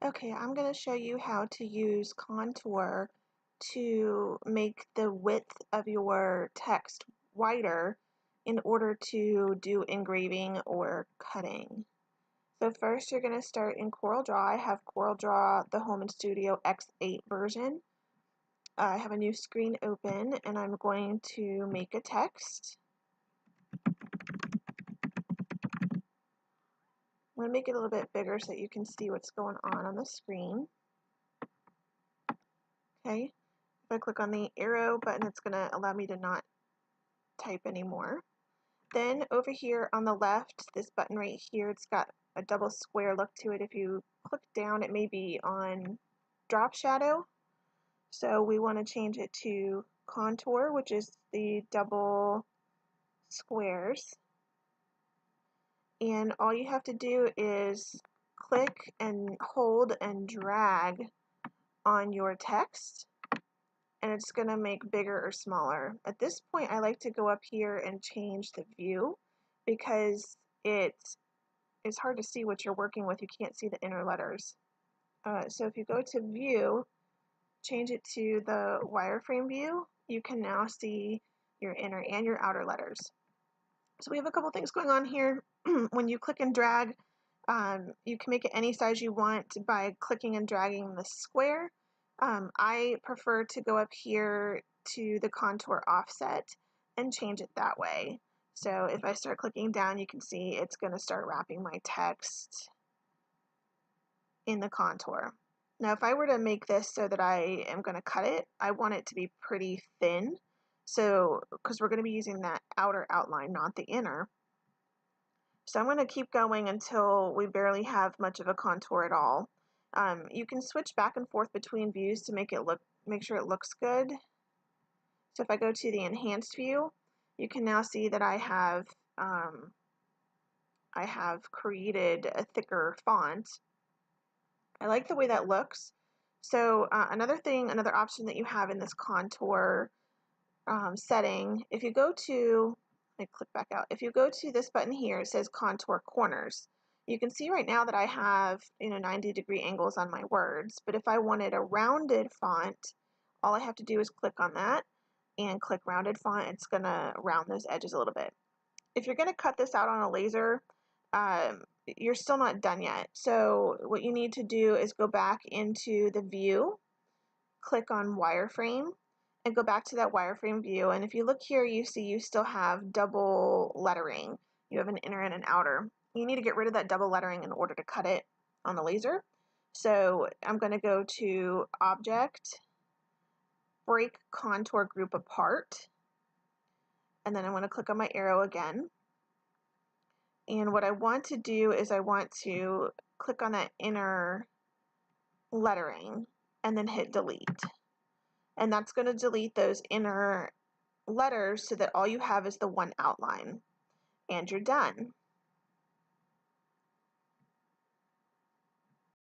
Okay, I'm going to show you how to use contour to make the width of your text wider in order to do engraving or cutting. So first you're going to start in Corel Draw. I have Corel Draw the Home and Studio X8 version. I have a new screen open and I'm going to make a text. I'm going to make it a little bit bigger so that you can see what's going on the screen. Okay, if I click on the arrow button, it's going to allow me to not type anymore. Then over here on the left, this button right here, it's got a double square look to it. If you click down, it may be on drop shadow. So we want to change it to contour, which is the double squares. And all you have to do is click and hold and drag on your text, and it's going to make bigger or smaller. At this point, I like to go up here and change the view because it is hard to see what you're working with. You can't see the inner letters. So if you go to view, change it to the wireframe view, you can now see your inner and your outer letters. So we have a couple things going on here. When you click and drag, you can make it any size you want by clicking and dragging the square. I prefer to go up here to the contour offset and change it that way. So if I start clicking down, you can see it's going to start wrapping my text in the contour. Now if I were to make this so that I am going to cut it, I want it to be pretty thin. So, because we're going to be using that outer outline, not the inner. So I'm going to keep going until we barely have much of a contour at all. You can switch back and forth between views to make sure it looks good. So if I go to the enhanced view, you can now see that I have created a thicker font. I like the way that looks. So another option that you have in this contour setting, if you go to, let me click back out. If you go to this button here, it says contour corners. You can see right now that I have 90-degree angles on my words, but if I wanted a rounded font, all I have to do is click on that and click rounded font. It's going to round those edges a little bit. If you're going to cut this out on a laser, you're still not done yet. So what you need to do is go back into the view, click on wireframe, and go back to that wireframe view. And if you look here, you see you still have double lettering. You have an inner and an outer. You need to get rid of that double lettering in order to cut it on the laser. So I'm going to go to Object, Break Contour Group Apart, and then I'm going to click on my arrow again. And what I want to do is I want to click on that inner lettering and then hit delete. And that's going to delete those inner letters so that all you have is the one outline. And you're done.